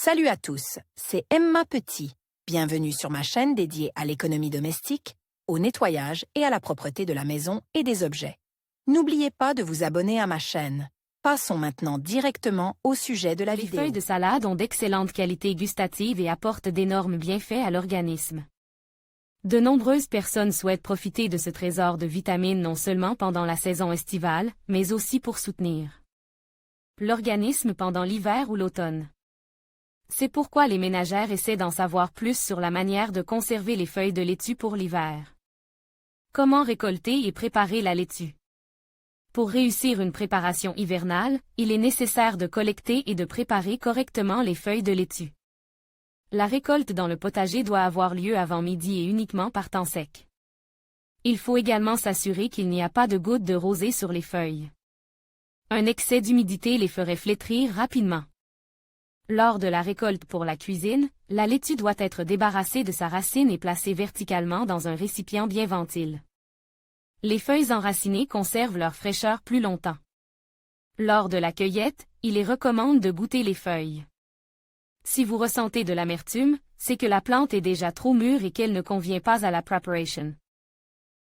Salut à tous, c'est Emma Petit. Bienvenue sur ma chaîne dédiée à l'économie domestique, au nettoyage et à la propreté de la maison et des objets. N'oubliez pas de vous abonner à ma chaîne. Passons maintenant directement au sujet de la Les vidéo. feuilles de salade ont d'excellentes qualités gustatives et apportent d'énormes bienfaits à l'organisme. De nombreuses personnes souhaitent profiter de ce trésor de vitamines non seulement pendant la saison estivale, mais aussi pour soutenir l'organisme pendant l'hiver ou l'automne. C'est pourquoi les ménagères essaient d'en savoir plus sur la manière de conserver les feuilles de laitue pour l'hiver. Comment récolter et préparer la laitue? Pour réussir une préparation hivernale, il est nécessaire de collecter et de préparer correctement les feuilles de laitue. La récolte dans le potager doit avoir lieu avant midi et uniquement par temps sec. Il faut également s'assurer qu'il n'y a pas de gouttes de rosée sur les feuilles. Un excès d'humidité les ferait flétrir rapidement. Lors de la récolte pour la cuisine, la laitue doit être débarrassée de sa racine et placée verticalement dans un récipient bien ventile. Les feuilles enracinées conservent leur fraîcheur plus longtemps. Lors de la cueillette, il est recommande de goûter les feuilles. Si vous ressentez de l'amertume, c'est que la plante est déjà trop mûre et qu'elle ne convient pas à la preparation.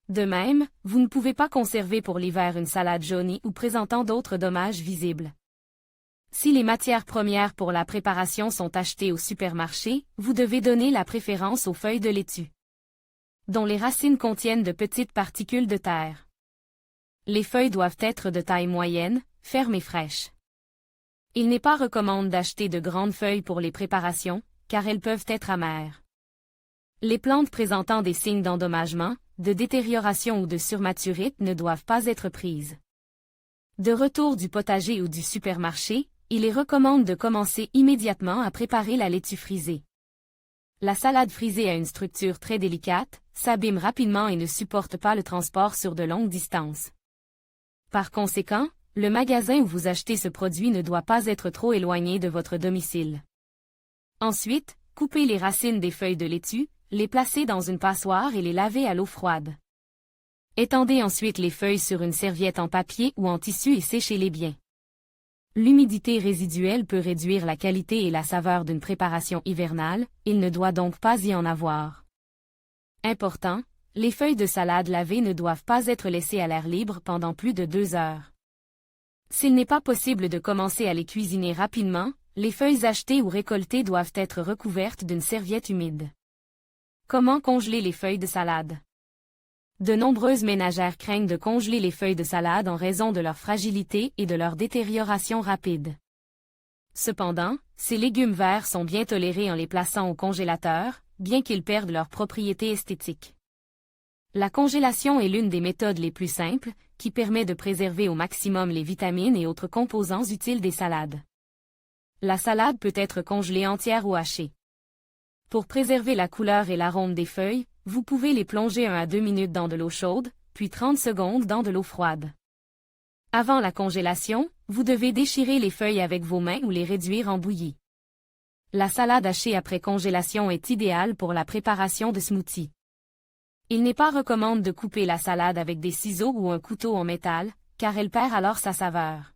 De même, vous ne pouvez pas conserver pour l'hiver une salade jaunie ou présentant d'autres dommages visibles. Si les matières premières pour la préparation sont achetées au supermarché, vous devez donner la préférence aux feuilles de laitue, dont les racines contiennent de petites particules de terre. Les feuilles doivent être de taille moyenne, fermes et fraîches. Il n'est pas recommandé d'acheter de grandes feuilles pour les préparations, car elles peuvent être amères. Les plantes présentant des signes d'endommagement, de détérioration ou de surmaturite ne doivent pas être prises. De retour du potager ou du supermarché, il est recommandé de commencer immédiatement à préparer la laitue frisée. La salade frisée a une structure très délicate, s'abîme rapidement et ne supporte pas le transport sur de longues distances. Par conséquent, le magasin où vous achetez ce produit ne doit pas être trop éloigné de votre domicile. Ensuite, coupez les racines des feuilles de laitue, les placez dans une passoire et les lavez à l'eau froide. Étendez ensuite les feuilles sur une serviette en papier ou en tissu et séchez-les bien. L'humidité résiduelle peut réduire la qualité et la saveur d'une préparation hivernale, il ne doit donc pas y en avoir. Important, les feuilles de salade lavées ne doivent pas être laissées à l'air libre pendant plus de 2 heures. S'il n'est pas possible de commencer à les cuisiner rapidement, les feuilles achetées ou récoltées doivent être recouvertes d'une serviette humide. Comment congeler les feuilles de salade? De nombreuses ménagères craignent de congeler les feuilles de salade en raison de leur fragilité et de leur détérioration rapide. Cependant, ces légumes verts sont bien tolérés en les plaçant au congélateur, bien qu'ils perdent leurs propriétés esthétiques. La congélation est l'une des méthodes les plus simples, qui permet de préserver au maximum les vitamines et autres composants utiles des salades. La salade peut être congelée entière ou hachée. Pour préserver la couleur et l'arôme des feuilles, vous pouvez les plonger 1 à 2 minutes dans de l'eau chaude, puis 30 secondes dans de l'eau froide. Avant la congélation, vous devez déchirer les feuilles avec vos mains ou les réduire en bouillie. La salade hachée après congélation est idéale pour la préparation de smoothies. Il n'est pas recommandé de couper la salade avec des ciseaux ou un couteau en métal, car elle perd alors sa saveur.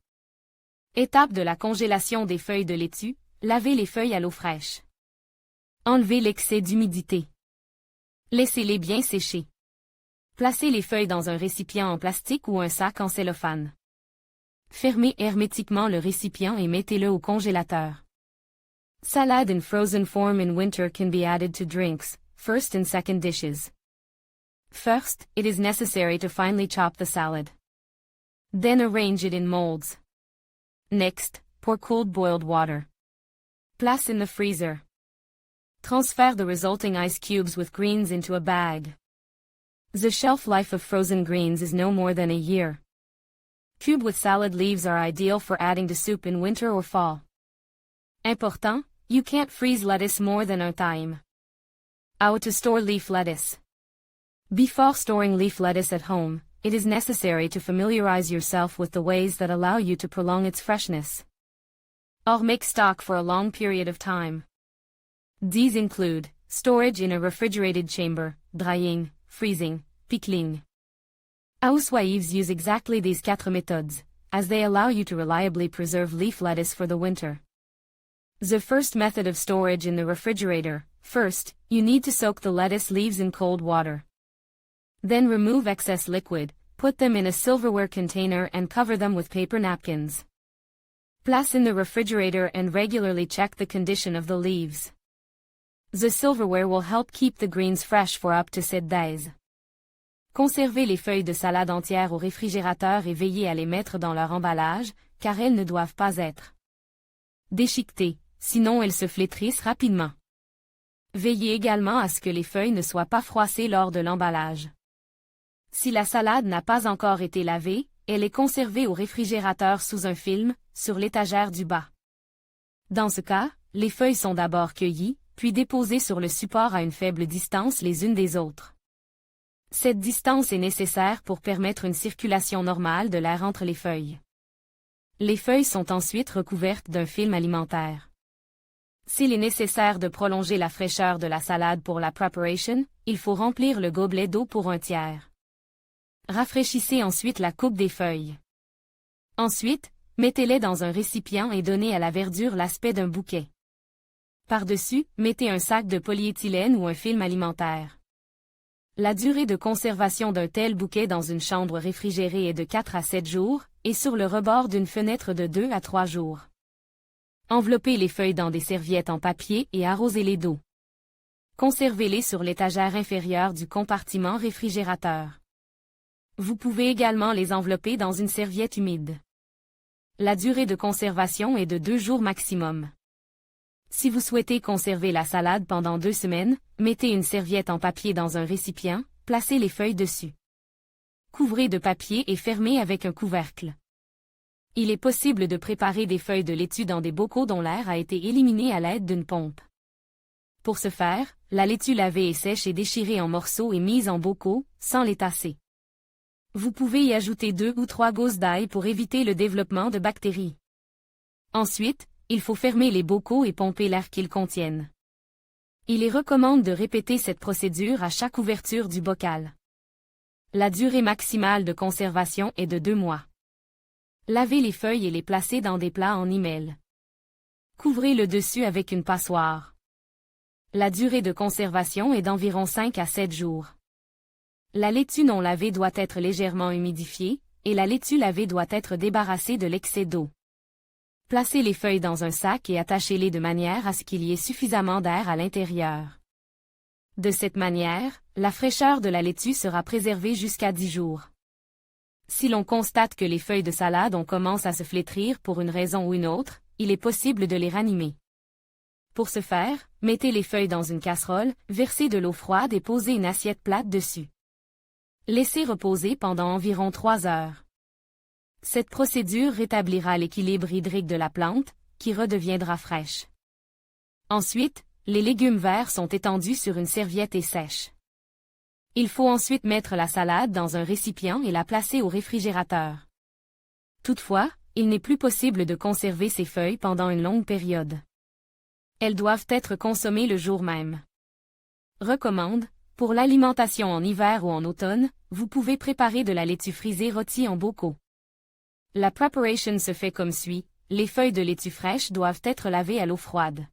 Étape de la congélation des feuilles de laitue, lavez les feuilles à l'eau fraîche. Enlevez l'excès d'humidité. Laissez-les bien sécher. Placez les feuilles dans un récipient en plastique ou un sac en cellophane. Fermez hermétiquement le récipient et mettez-le au congélateur. Salad in frozen form in winter can be added to drinks, first and second dishes. First, it is necessary to finely chop the salad. Then arrange it in molds. Next, pour cooled boiled water. Place in the freezer. Transfer the resulting ice cubes with greens into a bag. The shelf life of frozen greens is no more than a year. Cube with salad leaves are ideal for adding to soup in winter or fall. Important, you can't freeze lettuce more than a time. How to store leaf lettuce. Before storing leaf lettuce at home, it is necessary to familiarize yourself with the ways that allow you to prolong its freshness. Or make stock for a long period of time. These include storage in a refrigerated chamber, drying, freezing, pickling. Housewives use exactly these 4 methods, as they allow you to reliably preserve leaf lettuce for the winter. The first method of storage in the refrigerator. First, you need to soak the lettuce leaves in cold water. Then remove excess liquid, put them in a silverware container and cover them with paper napkins. Place in the refrigerator and regularly check the condition of the leaves. The silverware will help keep the greens fresh for up to 7 days. Conservez les feuilles de salade entières au réfrigérateur et veillez à les mettre dans leur emballage, car elles ne doivent pas être déchiquetées, sinon elles se flétrissent rapidement. Veillez également à ce que les feuilles ne soient pas froissées lors de l'emballage. Si la salade n'a pas encore été lavée, elle est conservée au réfrigérateur sous un film, sur l'étagère du bas. Dans ce cas, les feuilles sont d'abord cueillies, puis déposées sur le support à une faible distance les unes des autres. Cette distance est nécessaire pour permettre une circulation normale de l'air entre les feuilles. Les feuilles sont ensuite recouvertes d'un film alimentaire. S'il est nécessaire de prolonger la fraîcheur de la salade pour la preparation, il faut remplir le gobelet d'eau pour un tiers. Rafraîchissez ensuite la coupe des feuilles. Ensuite, mettez-les dans un récipient et donnez à la verdure l'aspect d'un bouquet. Par-dessus, mettez un sac de polyéthylène ou un film alimentaire. La durée de conservation d'un tel bouquet dans une chambre réfrigérée est de 4 à 7 jours, et sur le rebord d'une fenêtre de 2 à 3 jours. Enveloppez les feuilles dans des serviettes en papier et arrosez-les d'eau. Conservez-les sur l'étagère inférieure du compartiment réfrigérateur. Vous pouvez également les envelopper dans une serviette humide. La durée de conservation est de 2 jours maximum. Si vous souhaitez conserver la salade pendant 2 semaines, mettez une serviette en papier dans un récipient, placez les feuilles dessus. Couvrez de papier et fermez avec un couvercle. Il est possible de préparer des feuilles de laitue dans des bocaux dont l'air a été éliminé à l'aide d'une pompe. Pour ce faire, la laitue lavée est sèche et déchirée en morceaux et mise en bocaux, sans les tasser. Vous pouvez y ajouter 2 ou 3 gousses d'ail pour éviter le développement de bactéries. Ensuite, il faut fermer les bocaux et pomper l'air qu'ils contiennent. Il est recommandé de répéter cette procédure à chaque ouverture du bocal. La durée maximale de conservation est de 2 mois. Lavez les feuilles et les placez dans des plats en email. Couvrez le dessus avec une passoire. La durée de conservation est d'environ 5 à 7 jours. La laitue non lavée doit être légèrement humidifiée, et la laitue lavée doit être débarrassée de l'excès d'eau. Placez les feuilles dans un sac et attachez-les de manière à ce qu'il y ait suffisamment d'air à l'intérieur. De cette manière, la fraîcheur de la laitue sera préservée jusqu'à 10 jours. Si l'on constate que les feuilles de salade commencent à se flétrir pour une raison ou une autre, il est possible de les ranimer. Pour ce faire, mettez les feuilles dans une casserole, versez de l'eau froide et posez une assiette plate dessus. Laissez reposer pendant environ 3 heures. Cette procédure rétablira l'équilibre hydrique de la plante, qui redeviendra fraîche. Ensuite, les légumes verts sont étendus sur une serviette et sèches. Il faut ensuite mettre la salade dans un récipient et la placer au réfrigérateur. Toutefois, il n'est plus possible de conserver ces feuilles pendant une longue période. Elles doivent être consommées le jour même. Recommande, pour l'alimentation en hiver ou en automne, vous pouvez préparer de la laitue frisée rôtie en bocaux. La preparation se fait comme suit, les feuilles de laitue fraîche doivent être lavées à l'eau froide.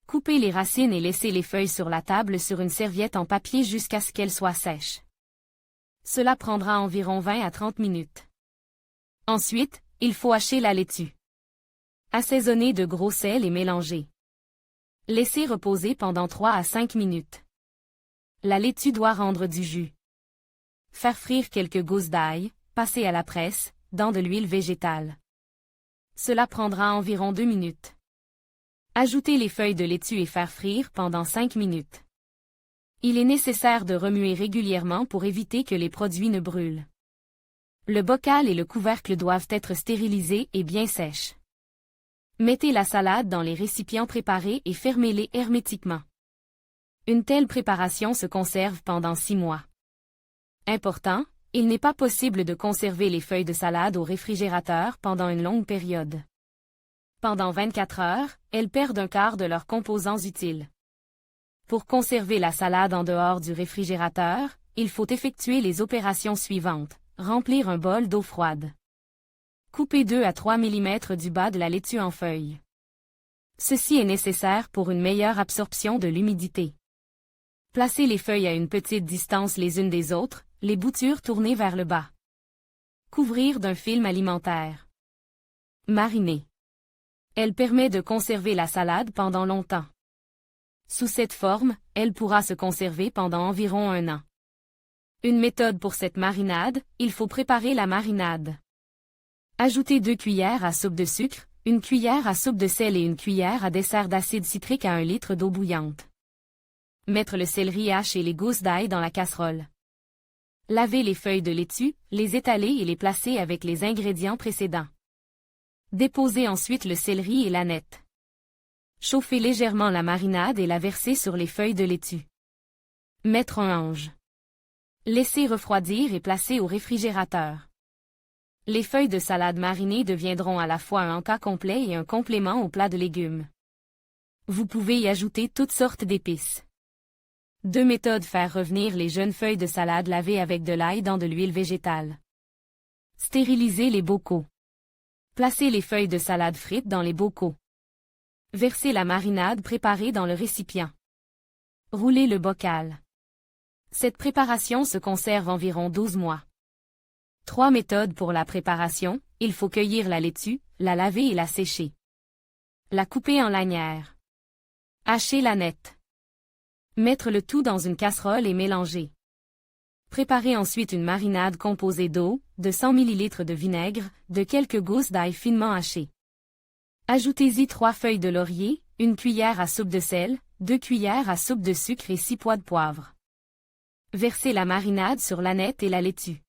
Coupez les racines et laissez les feuilles sur la table sur une serviette en papier jusqu'à ce qu'elles soient sèches. Cela prendra environ 20 à 30 minutes. Ensuite, il faut hacher la laitue. Assaisonner de gros sel et mélanger. Laissez reposer pendant 3 à 5 minutes. La laitue doit rendre du jus. Faire frire quelques gousses d'ail, passer à la presse, dans de l'huile végétale. Cela prendra environ 2 minutes. Ajoutez les feuilles de laitue et faire frire pendant 5 minutes. Il est nécessaire de remuer régulièrement pour éviter que les produits ne brûlent. Le bocal et le couvercle doivent être stérilisés et bien sèches. Mettez la salade dans les récipients préparés et fermez-les hermétiquement. Une telle préparation se conserve pendant 6 mois. Important, il n'est pas possible de conserver les feuilles de salade au réfrigérateur pendant une longue période. Pendant 24 heures, elles perdent un quart de leurs composants utiles. Pour conserver la salade en dehors du réfrigérateur, il faut effectuer les opérations suivantes. Remplir un bol d'eau froide. Couper 2 à 3 mm du bas de la laitue en feuilles. Ceci est nécessaire pour une meilleure absorption de l'humidité. Placez les feuilles à une petite distance les unes des autres, les boutures tournées vers le bas. Couvrir d'un film alimentaire. Mariner. Elle permet de conserver la salade pendant longtemps. Sous cette forme, elle pourra se conserver pendant environ 1 an. Une méthode pour cette marinade, il faut préparer la marinade. Ajoutez 2 cuillères à soupe de sucre, 1 cuillère à soupe de sel et 1 cuillère à dessert d'acide citrique à 1 litre d'eau bouillante. Mettre le céleri haché et les gousses d'ail dans la casserole. Laver les feuilles de laitue, les étaler et les placer avec les ingrédients précédents. Déposer ensuite le céleri et l'aneth. Chauffer légèrement la marinade et la verser sur les feuilles de laitue. Mettre un ange. Laisser refroidir et placer au réfrigérateur. Les feuilles de salade marinées deviendront à la fois un encas complet et un complément au plat de légumes. Vous pouvez y ajouter toutes sortes d'épices. 2 méthodes: faire revenir les jeunes feuilles de salade lavées avec de l'ail dans de l'huile végétale. Stériliser les bocaux. Placer les feuilles de salade frites dans les bocaux. Verser la marinade préparée dans le récipient. Rouler le bocal. Cette préparation se conserve environ 12 mois. 3 méthodes pour la préparation: il faut cueillir la laitue, la laver et la sécher. La couper en lanières. Hacher l'aneth. Mettre le tout dans une casserole et mélanger. Préparez ensuite une marinade composée d'eau, de 100 ml de vinaigre, de quelques gousses d'ail finement hachées. Ajoutez-y 3 feuilles de laurier, 1 cuillère à soupe de sel, 2 cuillères à soupe de sucre et 6 pois de poivre. Versez la marinade sur l'aneth et la laitue.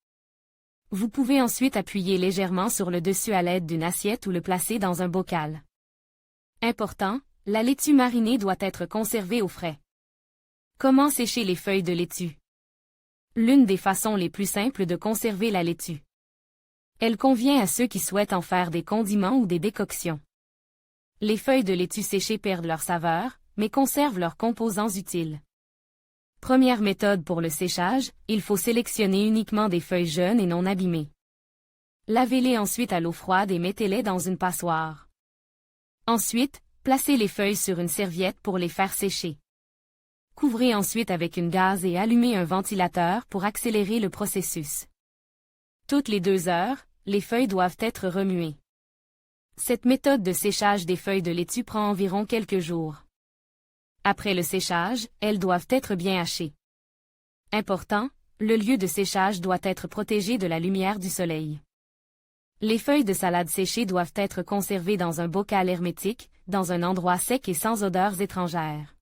Vous pouvez ensuite appuyer légèrement sur le dessus à l'aide d'une assiette ou le placer dans un bocal. Important, la laitue marinée doit être conservée au frais. Comment sécher les feuilles de laitue? L'une des façons les plus simples de conserver la laitue. Elle convient à ceux qui souhaitent en faire des condiments ou des décoctions. Les feuilles de laitue séchées perdent leur saveur, mais conservent leurs composants utiles. Première méthode pour le séchage: il faut sélectionner uniquement des feuilles jeunes et non abîmées. Lavez-les ensuite à l'eau froide et mettez-les dans une passoire. Ensuite, placez les feuilles sur une serviette pour les faire sécher. Couvrez ensuite avec une gaze et allumez un ventilateur pour accélérer le processus. Toutes les 2 heures, les feuilles doivent être remuées. Cette méthode de séchage des feuilles de laitue prend environ quelques jours. Après le séchage, elles doivent être bien hachées. Important, le lieu de séchage doit être protégé de la lumière du soleil. Les feuilles de salade séchées doivent être conservées dans un bocal hermétique, dans un endroit sec et sans odeurs étrangères.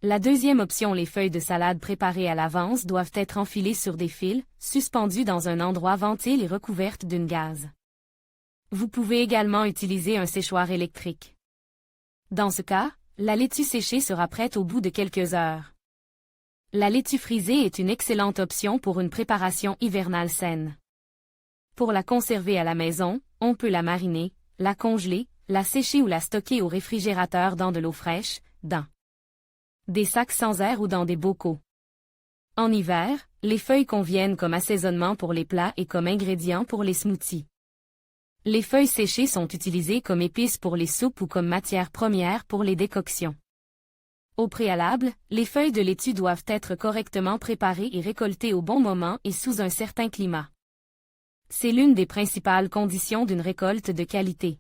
La deuxième option: les feuilles de salade préparées à l'avance doivent être enfilées sur des fils, suspendues dans un endroit ventile et recouvertes d'une gaze. Vous pouvez également utiliser un séchoir électrique. Dans ce cas, la laitue séchée sera prête au bout de quelques heures. La laitue frisée est une excellente option pour une préparation hivernale saine. Pour la conserver à la maison, on peut la mariner, la congeler, la sécher ou la stocker au réfrigérateur dans de l'eau fraîche, dans des sacs sans air ou dans des bocaux. En hiver, les feuilles conviennent comme assaisonnement pour les plats et comme ingrédient pour les smoothies. Les feuilles séchées sont utilisées comme épices pour les soupes ou comme matière première pour les décoctions. Au préalable, les feuilles de laitue doivent être correctement préparées et récoltées au bon moment et sous un certain climat. C'est l'une des principales conditions d'une récolte de qualité.